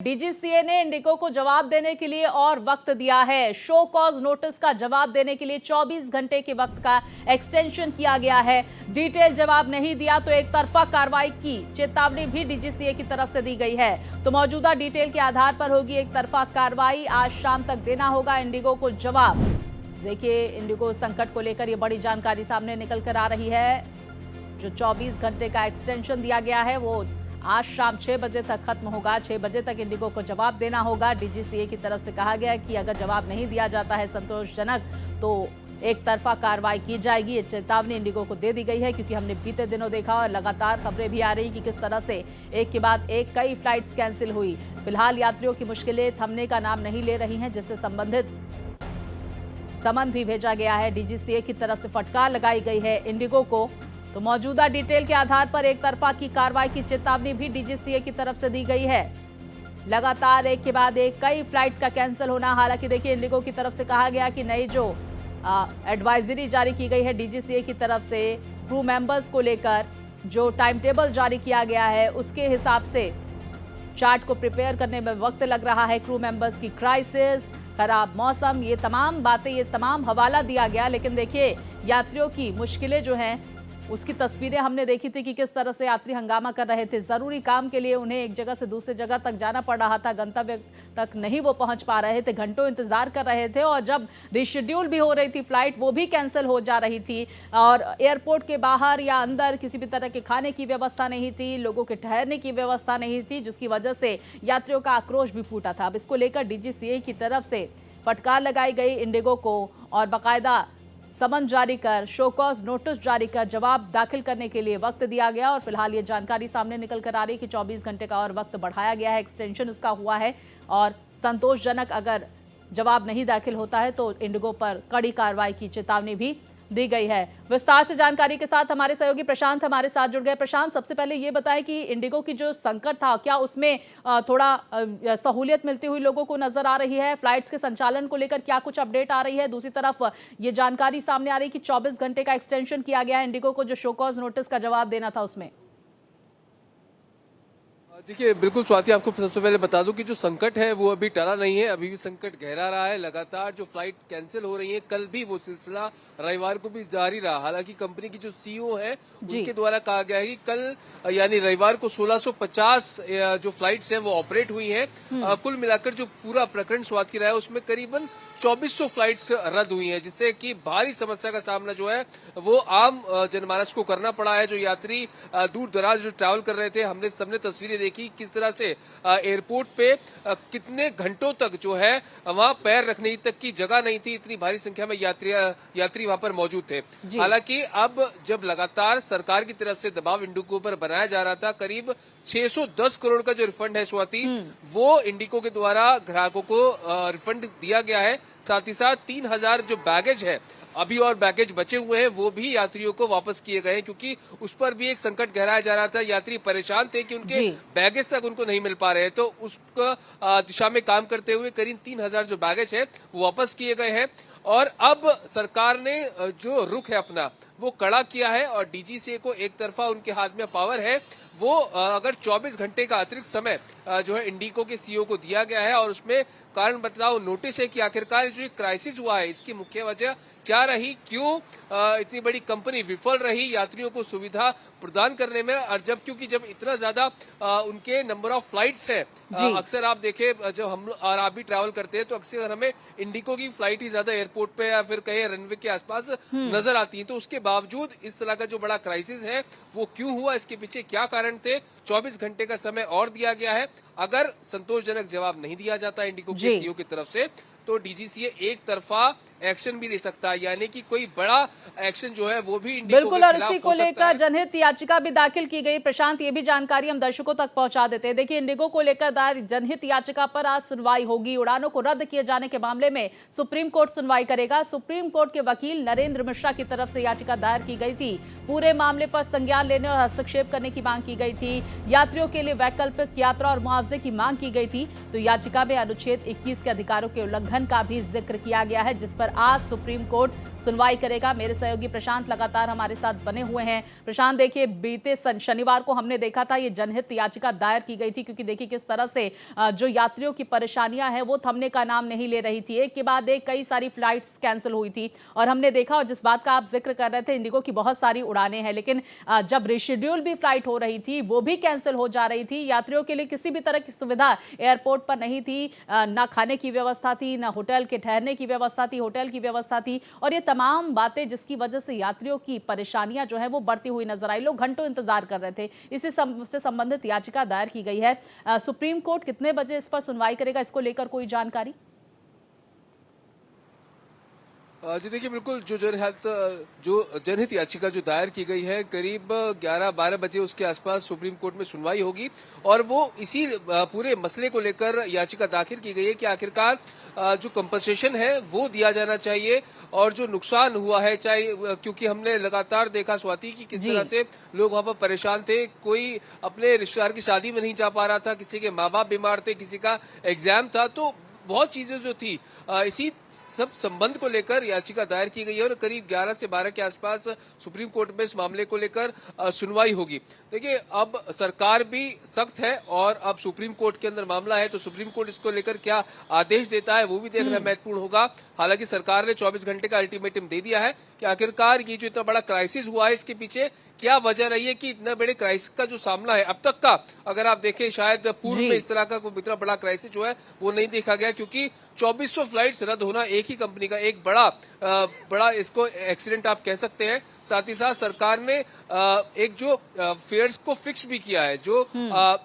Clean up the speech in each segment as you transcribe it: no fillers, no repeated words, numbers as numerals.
DGCA ने Indigo को जवाब देने के लिए और वक्त दिया है। शो कॉज नोटिस का जवाब देने के लिए 24 घंटे के वक्त का एक्सटेंशन किया गया है। डिटेल जवाब नहीं दिया तो एक तरफा कार्रवाई की चेतावनी भी डीजीसीए की तरफ से दी गई है। तो मौजूदा डिटेल के आधार पर होगी एक तरफा कार्रवाई। आज शाम तक देना होगा इंडिगो को जवाब। देखिए, इंडिगो संकट को लेकर ये बड़ी जानकारी सामने निकल कर आ रही है। जो 24 घंटे का एक्सटेंशन दिया गया है वो आज शाम 6 बजे तक खत्म होगा। 6 बजे तक इंडिगो को जवाब देना होगा। डीजीसीए की तरफ से कहा गया है कि अगर जवाब नहीं दिया जाता है संतोषजनक तो एक तरफा कार्रवाई की जाएगी। ये चेतावनी इंडिगो को दे दी गई है, क्योंकि हमने बीते दिनों देखा और लगातार खबरें भी आ रही कि किस तरह से एक के बाद एक कई फ्लाइट्स कैंसिल हुई। फिलहाल यात्रियों की मुश्किलें थमने का नाम नहीं ले रही हैं, जिससे संबंधित समन भी भेजा गया है। डीजीसीए की तरफ से फटकार लगाई गई है इंडिगो को। तो मौजूदा डिटेल के आधार पर एक तरफा की कार्रवाई की चेतावनी भी डीजीसीए की तरफ से दी गई है। लगातार एक के बाद एक कई फ्लाइट्स का कैंसिल होना। हालांकि देखिए, इंडिगो की तरफ से कहा गया कि नई जो एडवाइजरी जारी की गई है डीजीसीए की तरफ से क्रू मेंबर्स को लेकर, जो टाइम टेबल जारी किया गया है उसके हिसाब से चार्ट को प्रिपेयर करने में वक्त लग रहा है। क्रू मेंबर्स की क्राइसिस, खराब मौसम, ये तमाम बातें, ये तमाम हवाला दिया गया। लेकिन देखिए, यात्रियों की मुश्किलें जो हैं उसकी तस्वीरें हमने देखी थी कि किस तरह से यात्री हंगामा कर रहे थे। जरूरी काम के लिए उन्हें एक जगह से दूसरी जगह तक जाना पड़ रहा था, गंतव्य तक नहीं वो पहुंच पा रहे थे, घंटों इंतजार कर रहे थे। और जब रिशेड्यूल भी हो रही थी फ्लाइट, वो भी कैंसिल हो जा रही थी। और एयरपोर्ट के बाहर या अंदर किसी भी तरह के खाने की व्यवस्था नहीं थी, लोगों के ठहरने की व्यवस्था नहीं थी, जिसकी वजह से यात्रियों का आक्रोश भी फूटा था। अब इसको लेकर डीजीसीए की तरफ से फटकार लगाई गई इंडिगो को और बाकायदा समन जारी कर, शोकॉज नोटिस जारी कर जवाब दाखिल करने के लिए वक्त दिया गया। और फिलहाल ये जानकारी सामने निकल कर आ रही है कि 24 घंटे का और वक्त बढ़ाया गया है, एक्सटेंशन उसका हुआ है। और संतोषजनक अगर जवाब नहीं दाखिल होता है तो इंडिगो पर कड़ी कार्रवाई की चेतावनी भी दी गई है। विस्तार से जानकारी के साथ हमारे सहयोगी प्रशांत हमारे साथ जुड़ गए। प्रशांत, सबसे पहले ये बताएं कि इंडिगो की जो संकट था, क्या उसमें थोड़ा सहूलियत मिलती हुई लोगों को नजर आ रही है? फ्लाइट्स के संचालन को लेकर क्या कुछ अपडेट आ रही है? दूसरी तरफ ये जानकारी सामने आ रही है कि 24 घंटे का एक्सटेंशन किया गया है इंडिगो को, जो शो कॉज नोटिस का जवाब देना था उसमें। देखिए, बिल्कुल स्वाति, आपको सबसे पहले बता दूं कि जो संकट है वो अभी टला नहीं है, अभी भी संकट गहरा रहा है। लगातार जो फ्लाइट कैंसिल हो रही है, कल भी वो सिलसिला रविवार को भी जारी रहा। हालांकि कंपनी की जो सीईओ है उनके द्वारा कहा गया है कि कल यानी रविवार को 1650 जो फ्लाइट्स हैं वो ऑपरेट हुई हैं। कुल मिलाकर जो पूरा प्रकरण स्वाति रहा है उसमें करीबन 2400 फ्लाइट्स रद्द हुई हैं, जिससे कि भारी समस्या का सामना जो है वो आम जनमानस को करना पड़ा है। जो यात्री दूर दराज जो ट्रैवल कर रहे थे, हमने सबने तस्वीरें देखी किस तरह से एयरपोर्ट पे कितने घंटों तक जो है वहां पैर रखने तक की जगह नहीं थी, इतनी भारी संख्या में यात्री वहां पर मौजूद थे। हालांकि अब जब लगातार सरकार की तरफ से दबाव इंडिगो पर बनाया जा रहा था, करीब 610 करोड़ का जो रिफंड है स्वाति, वो इंडिगो के द्वारा ग्राहकों को रिफंड दिया गया है। साथ ही साथ 3000 जो बैगेज है, अभी और बैगेज बचे हुए हैं, वो भी यात्रियों को वापस किए गए हैं, क्योंकि उस पर भी एक संकट गहराया जा रहा था। यात्री परेशान थे कि उनके बैगेज तक उनको नहीं मिल पा रहे हैं। तो उस दिशा में काम करते हुए करीब 3000 जो बैगेज है वो वापस किए गए हैं। और अब सरकार ने जो रुख है अपना वो कड़ा किया है और डीजीसीए को एक तरफा उनके हाथ में पावर है। वो अगर 24 घंटे का अतिरिक्त समय जो है इंडिगो के सीईओ को दिया गया है और उसमें कारण बतलाओ नोटिस है कि आखिरकार जो क्राइसिस हुआ है इसकी मुख्य वजह क्या रही, क्यों इतनी बड़ी कंपनी विफल रही यात्रियों को सुविधा प्रदान करने में। और क्योंकि जब इतना ज्यादा उनके नंबर ऑफ फ्लाइट्स है, अक्सर आप देखें जब हम और आप भी ट्रैवल करते हैं तो अक्सर हमें इंडिगो की फ्लाइट ही ज्यादा एयरपोर्ट पे या फिर कहीं रनवे के आसपास नजर आती है। तो उसके बावजूद इस तरह का जो बड़ा क्राइसिस है वो क्यों हुआ, इसके पीछे क्या कारण थे? 24 घंटे का समय और दिया गया है। अगर संतोषजनक जवाब नहीं दिया जाता इंडिगो के सीईओ की तरफ से तो डीजीसीए एक तरफा एक्शन भी ले सकता है, यानी कि कोई बड़ा एक्शन जो है वो भी इंडिगो बिल्कुल। और इसी को लेकर जनहित याचिका भी दाखिल की गई। प्रशांत, ये भी जानकारी हम दर्शकों तक पहुंचा देते हैं। देखिए, इंडिगो को लेकर दायर जनहित याचिका पर आज सुनवाई होगी। उड़ानों को रद्द किए जाने के मामले में सुप्रीम कोर्ट सुनवाई करेगा। सुप्रीम कोर्ट के वकील नरेंद्र मिश्रा की तरफ से याचिका दायर की गई थी। पूरे मामले पर संज्ञान लेने और हस्तक्षेप करने की मांग की गई थी। यात्रियों के लिए वैकल्पिक यात्रा और मुआवजे की मांग की गई थी। तो याचिका में अनुच्छेद 21 के अधिकारों के उल्लंघन का भी जिक्र किया गया है, जिस पर आज सुप्रीम कोर्ट सुनवाई करेगा। मेरे सहयोगी प्रशांत लगातार हमारे साथ बने हुए हैं। प्रशांत, देखिए बीते शनिवार को हमने देखा था ये जनहित याचिका दायर की गई थी, क्योंकि देखिए किस तरह से जो यात्रियों की परेशानियां हैं वो थमने का नाम नहीं ले रही थी। एक के बाद एक कई सारी फ्लाइट्स कैंसिल हुई थी और हमने देखा, और जिस बात का आप जिक्र कर रहे थे, इंडिगो की बहुत सारी उड़ानें हैं, लेकिन जब रिशेड्यूल भी फ्लाइट हो रही थी वो भी कैंसिल हो जा रही थी। यात्रियों के लिए किसी भी तरह की सुविधा एयरपोर्ट पर नहीं थी, ना खाने की व्यवस्था थी, ना होटल के ठहरने की व्यवस्था थी, होटल की व्यवस्था थी, और ये तमाम बातें जिसकी वजह से यात्रियों की परेशानियां जो है वो बढ़ती हुई नजर आई। लोग घंटों इंतजार कर रहे थे। इसी से संबंधित याचिका दायर की गई है। सुप्रीम कोर्ट कितने बजे इस पर सुनवाई करेगा, इसको लेकर कोई जानकारी? जी देखिए, बिल्कुल जो जनहित याचिका जो दायर की गई है, करीब 11-12 बजे उसके आसपास सुप्रीम कोर्ट में सुनवाई होगी और वो इसी पूरे मसले को लेकर याचिका दाखिल की गई है कि आखिरकार जो कंपनसेशन है वो दिया जाना चाहिए और जो नुकसान हुआ है, चाहे क्योंकि हमने लगातार देखा स्वाति कि किस तरह से लोग वहां पर परेशान थे। कोई अपने रिश्तेदार की शादी में नहीं जा पा रहा था, किसी के माँ बाप बीमार थे, किसी का एग्जाम था, तो बहुत चीजें जो थी इसी सब संबंध को लेकर याचिका दायर की गई है और करीब 11 से 12 के आसपास सुप्रीम कोर्ट में इस मामले को लेकर सुनवाई होगी। देखिए, अब सरकार भी सख्त है और अब सुप्रीम कोर्ट के अंदर मामला है, तो सुप्रीम कोर्ट इसको लेकर क्या आदेश देता है वो भी देखना महत्वपूर्ण होगा। हालांकि सरकार ने 24 घंटे का अल्टीमेटम दे दिया है कि आखिरकार ये जो इतना बड़ा क्राइसिस हुआ है इसके पीछे क्या वजह रही है कि इतना बड़े क्राइसिस का जो सामना है अब तक का, अगर आप देखें शायद पूर्व में इस तरह का कोई इतना बड़ा क्राइसिस जो है वो नहीं देखा गया, क्योंकि 2400 फ्लाइट्स रद्द होना एक ही कंपनी का एक बड़ा इसको एक्सीडेंट आप कह सकते हैं। साथ ही साथ सरकार ने एक जो फेयर्स को फिक्स भी किया है, जो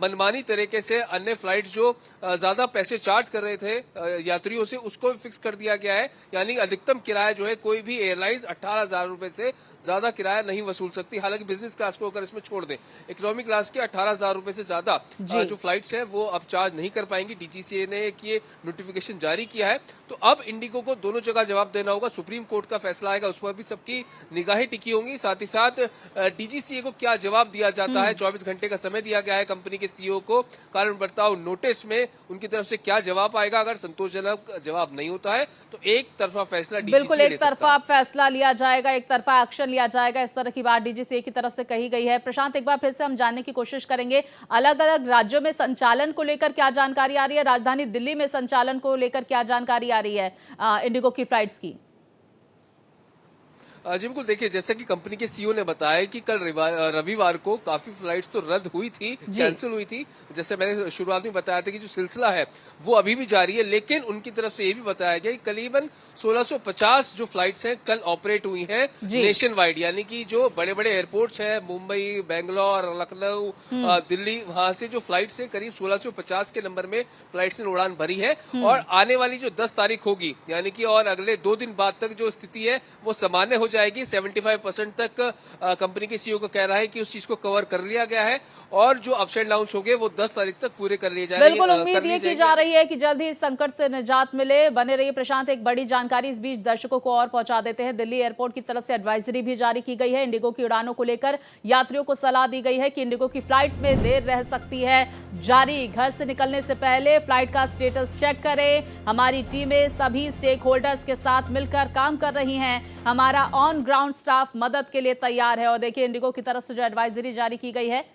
मनमानी तरीके से अन्य फ्लाइट जो ज्यादा पैसे चार्ज कर रहे थे यात्रियों से, उसको भी फिक्स कर दिया गया है। यानी अधिकतम किराया जो है कोई भी एयरलाइंस 18,000 रुपए से ज्यादा किराया नहीं वसूल सकती। हालांकि बिजनेस क्लास को अगर इसमें छोड़ दें, इकोनॉमिक क्लास के 18,000 रुपए से ज्यादा जो फ्लाइट्स है वो अब चार्ज नहीं कर पाएंगी। डीजीसीए ने ये नोटिफिकेशन जारी किया है, तो अब इंडिगो को दोनों जगह जवाब देना होगा। सुप्रीम कोर्ट का फैसला आएगा, उस पर भी सबकी निगाहें टिकी होंगी। साथ ही साथ डीजीसीए को क्या जवाब दिया जाता है, 24 घंटे का समय दिया गया है कंपनी के सीईओ को। कारण बताओ नोटिस में उनकी तरफ से क्या जवाब आएगा, अगर संतोषजनक जवाब नहीं होता है तो एक तरफा फैसला बिल्कुल एक तरफा फैसला लिया जाएगा, एक तरफा एक्शन लिया जाएगा, इस तरह की बात डीजीसीए की तरफ से कही गई है। प्रशांत, एक बार फिर से हम जानने की कोशिश करेंगे, अलग अलग राज्यों में संचालन को लेकर क्या जानकारी आ रही है, राजधानी दिल्ली में संचालन को लेकर क्या जानकारी आ रही है इंडिगो की फ्लाइट्स की? जी बिल्कुल, देखिए जैसा कि कंपनी के सीईओ ने बताया कि कल रविवार को काफी फ्लाइट्स तो रद्द हुई थी, कैंसिल हुई थी। जैसे मैंने शुरुआत में बताया था कि जो सिलसिला है वो अभी भी जारी है, लेकिन उनकी तरफ से ये भी बताया गया कि करीबन 1650 जो फ्लाइट्स हैं कल ऑपरेट हुई हैं नेशन वाइड, यानी कि जो बड़े बड़े एयरपोर्ट्स हैं मुंबई, बेंगलोर, लखनऊ, दिल्ली, वहां से जो फ्लाइट्स है करीब 1650 के नंबर में फ्लाइट्स ने उड़ान भरी है। और आने वाली जो 10 तारीख होगी, यानी कि और अगले 2 दिन बाद तक जो स्थिति है वो सामान्य हो जाएगी। 75% तक कंपनी के सीईओ का कह रहा है कि उस चीज को कवर कर लिया गया है और जो अप्स एंड डाउन्स होंगे वो 10 तारीख तक पूरे कर लिए जाएंगे। बिल्कुल उम्मीद ये की जा रही है कि जल्द ही इस संकट से निजात मिले। बने रहिए प्रशांत, एक बड़ी जानकारी इस बीच दर्शकों को और पहुंचा देते हैं। दिल्ली एयरपोर्ट की तरफ से एडवाइजरी भी जारी की गई है। इंडिगो की उड़ानों को लेकर यात्रियों को सलाह दी गई है कि इंडिगो की फ्लाइट्स में देर रह सकती है जारी। घर से निकलने से पहले फ्लाइट का स्टेटस चेक करें। हमारी टीमें सभी स्टेक होल्डर्स के साथ मिलकर काम कर रही हैं। हमारा ऑन ग्राउंड स्टाफ मदद के लिए तैयार है। और देखिए इंडिगो की तरफ से जो एडवाइजरी जारी की गई है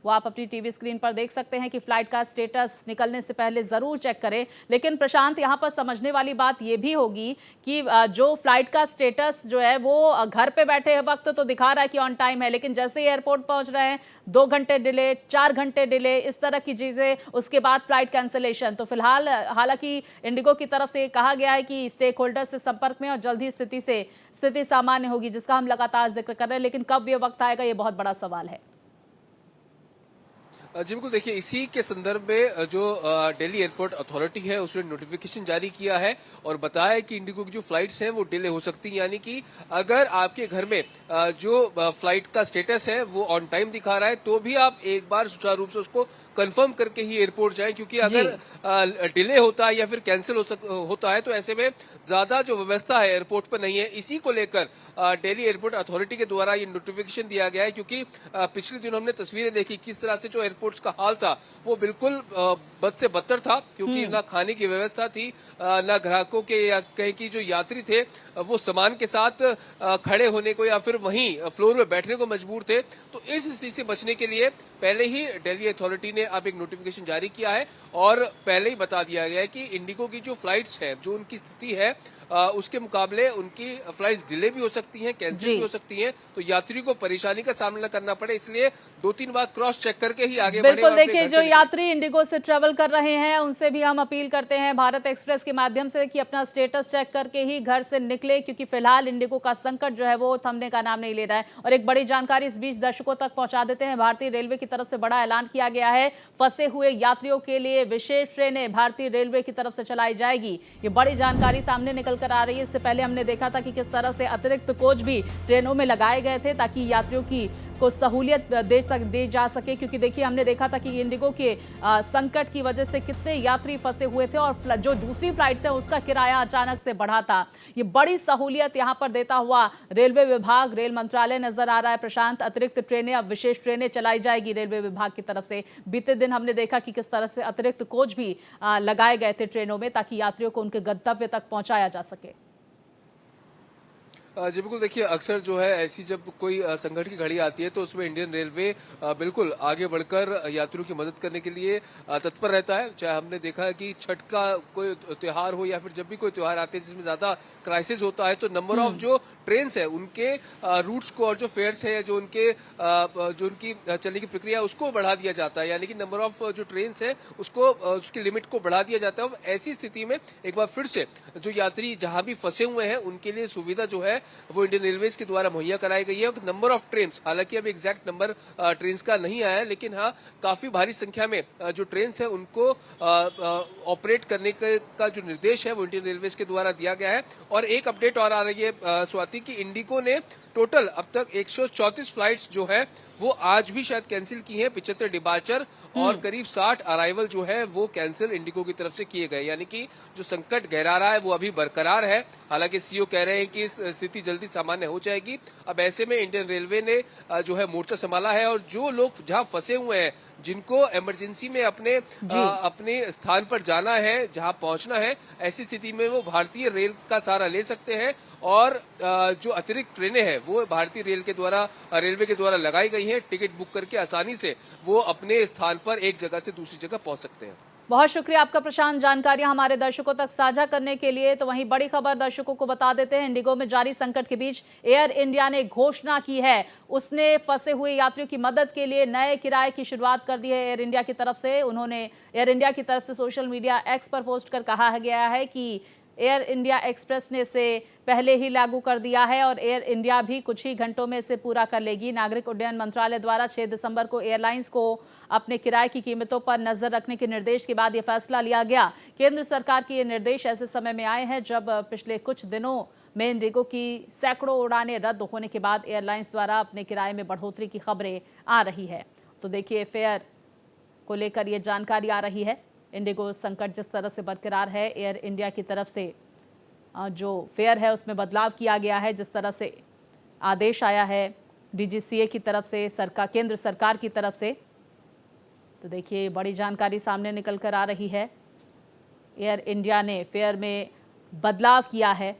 वो आप अपनी टीवी स्क्रीन पर देख सकते हैं कि फ्लाइट का स्टेटस निकलने से पहले जरूर चेक करें। लेकिन प्रशांत, यहां पर समझने वाली बात यह भी होगी कि जो फ्लाइट का स्टेटस जो है वो घर पे बैठे वक्त तो दिखा रहा है कि ऑन टाइम है, लेकिन जैसे ही एयरपोर्ट पहुंच रहे हैं 2 घंटे डिले, 4 घंटे डिले, इस तरह की चीजें, उसके बाद फ्लाइट कैंसिलेशन। तो फिलहाल हालांकि इंडिगो की तरफ से कहा गया है कि स्टेक होल्डर से संपर्क में और जल्द ही स्थिति सामान्य होगी, जिसका हम लगातार जिक्र कर रहे हैं। लेकिन कब ये वक्त आएगा, ये बहुत बड़ा सवाल है। जी बिल्कुल, देखिए इसी के संदर्भ में जो दिल्ली एयरपोर्ट अथॉरिटी है उसने नोटिफिकेशन जारी किया है और बताया कि इंडिगो की जो फ्लाइट्स हैं वो डिले हो सकती हैं। यानी कि अगर आपके घर में जो फ्लाइट का स्टेटस है वो ऑन टाइम दिखा रहा है तो भी आप एक बार सुचारू रूप से उसको कंफर्म करके ही एयरपोर्ट जाएं, क्योंकि अगर डिले होता है या फिर कैंसिल होता है तो ऐसे में ज्यादा जो व्यवस्था है एयरपोर्ट पर नहीं है। इसी को लेकर दिल्ली एयरपोर्ट अथॉरिटी के द्वारा ये नोटिफिकेशन दिया गया है, क्योंकि पिछले दिनों हमने तस्वीरें देखी किस तरह से जो एयरपोर्ट्स का हाल था वो बिल्कुल बद से बदतर था, क्योंकि ना खाने की व्यवस्था थी, ना ग्राहकों के या कहीं की जो यात्री थे वो सामान के साथ खड़े होने को या फिर वहीं फ्लोर में बैठने को मजबूर थे। तो इस स्थिति से बचने के लिए पहले ही दिल्ली अथॉरिटी ने अब एक नोटिफिकेशन जारी किया है और पहले ही बता दिया गया है कि इंडिगो की जो फ्लाइट्स है, जो उनकी स्थिति है उसके मुकाबले उनकी फ्लाइट्स डिले भी हो सकती हैं, कैंसिल भी हो सकती हैं, तो यात्रियों को परेशानी का सामना करना पड़े, इसलिए 2-3 बार क्रॉस चेक करके ही आगे बढ़े। बिल्कुल, देखिए जो यात्री इंडिगो से ट्रेवल कर रहे हैं उनसे भी हम अपील करते हैं भारत एक्सप्रेस के माध्यम से कि अपना स्टेटस चेक करके ही घर से निकले, क्योंकि फिलहाल इंडिगो का संकट जो है वो थमने का नाम नहीं ले रहा है। और एक बड़ी जानकारी इस बीच दर्शकों तक पहुंचा देते हैं। भारतीय रेलवे की तरफ से बड़ा ऐलान किया गया है, फंसे हुए यात्रियों के लिए विशेष ट्रेनें भारतीय रेलवे की तरफ से चलाई जाएगी। ये बड़ी जानकारी सामने निकल कर आ रही है। इससे पहले हमने देखा था कि किस तरह से अतिरिक्त कोच भी ट्रेनों में लगाए गए थे ताकि यात्रियों को सहूलियत दे जा सके, क्योंकि देखिए हमने देखा था कि इंडिगो के संकट की वजह से कितने यात्री फंसे हुए थे और जो दूसरी फ्लाइट्स है उसका किराया अचानक से बढ़ा था। ये बड़ी सहूलियत यहां पर देता हुआ रेलवे विभाग, रेल मंत्रालय नजर आ रहा है। प्रशांत, अतिरिक्त ट्रेनें, अब विशेष ट्रेनें चलाई जाएगी रेलवे विभाग की तरफ से। बीते दिन हमने देखा कि किस तरह से अतिरिक्त कोच भी लगाए गए थे ट्रेनों में ताकि यात्रियों को उनके गंतव्य तक पहुंचाया जा सके। जी बिल्कुल, देखिए अक्सर जो है ऐसी जब कोई संकट की घड़ी आती है तो उसमें इंडियन रेलवे बिल्कुल आगे बढ़कर यात्रियों की मदद करने के लिए तत्पर रहता है। चाहे हमने देखा है कि छठ का कोई त्योहार हो या फिर जब भी कोई त्योहार आते हैं जिसमें ज्यादा क्राइसिस होता है तो नंबर ऑफ जो ट्रेन्स है उनके रूट्स को और जो फेयर्स है जो उनकी चलने की प्रक्रिया उसको बढ़ा दिया जाता है, यानी कि नंबर ऑफ जो ट्रेन्स है उसको उसकी लिमिट को बढ़ा दिया जाता है। ऐसी स्थिति में एक बार फिर से जो यात्री जहां भी फंसे हुए हैं उनके लिए सुविधा जो है वो इंडियन रेलवेज के द्वारा मुहैया कराई गई है। नंबर ऑफ ट्रेन, हालांकि अभी एग्जैक्ट नंबर ट्रेन का नहीं आया है, लेकिन हाँ काफी भारी संख्या में जो ट्रेन है उनको ऑपरेट करने का जो निर्देश है वो इंडियन रेलवेज के द्वारा दिया गया है। और एक अपडेट और आ रही है स्वाति की इंडिगो ने टोटल अब तक 134 फ्लाइट्स जो है वो आज भी शायद कैंसिल की हैं, 75 डिपार्चर और करीब 60 अराइवल जो है वो कैंसिल इंडिगो की तरफ से किए गए, यानी कि जो संकट गहरा रहा है वो अभी बरकरार है। हालांकि सीईओ कह रहे हैं कि इस स्थिति जल्दी सामान्य हो जाएगी। अब ऐसे में इंडियन रेलवे ने जो है मोर्चा संभाला है और जो लोग जहां फंसे हुए हैं, जिनको इमरजेंसी में अपने स्थान पर जाना है, जहां पहुंचना है, ऐसी स्थिति में वो भारतीय रेल का सहारा ले सकते हैं और जो अतिरिक्त ट्रेनें हैं वो भारतीय रेलवे के द्वारा लगाई गई हैं। टिकट बुक करके आसानी से वो अपने स्थान पर एक जगह से दूसरी जगह पहुंच सकते हैं। बहुत शुक्रिया आपका प्रशांत, जानकारियां हमारे दर्शकों तक साझा करने के लिए। तो वहीं बड़ी खबर दर्शकों को बता देते हैं, इंडिगो में जारी संकट के बीच एयर इंडिया ने घोषणा की है, उसने फंसे हुए यात्रियों की मदद के लिए नए किराए की शुरुआत कर दी है एयर इंडिया की तरफ से। उन्होंने एयर इंडिया की तरफ से सोशल मीडिया एक्स पर पोस्ट कर कहा गया है कि एयर इंडिया एक्सप्रेस ने इसे पहले ही लागू कर दिया है और एयर इंडिया भी कुछ ही घंटों में इसे पूरा कर लेगी। नागरिक उड्डयन मंत्रालय द्वारा 6 दिसंबर को एयरलाइंस को अपने किराए की कीमतों पर नजर रखने के निर्देश के बाद यह फैसला लिया गया। केंद्र सरकार के ये निर्देश ऐसे समय में आए हैं जब पिछले कुछ दिनों में इंडिगो की सैकड़ों उड़ानें रद्द होने के बाद एयरलाइंस द्वारा अपने किराए में बढ़ोतरी की खबरें आ रही है। तो देखिए फेयर को लेकर ये जानकारी आ रही है। इंडिगो संकट जिस तरह से बरकरार है, एयर इंडिया की तरफ से जो फेयर है उसमें बदलाव किया गया है, जिस तरह से आदेश आया है डीजीसीए की तरफ से, केंद्र सरकार की तरफ से। तो देखिए बड़ी जानकारी सामने निकल कर आ रही है। एयर इंडिया ने फेयर में बदलाव किया है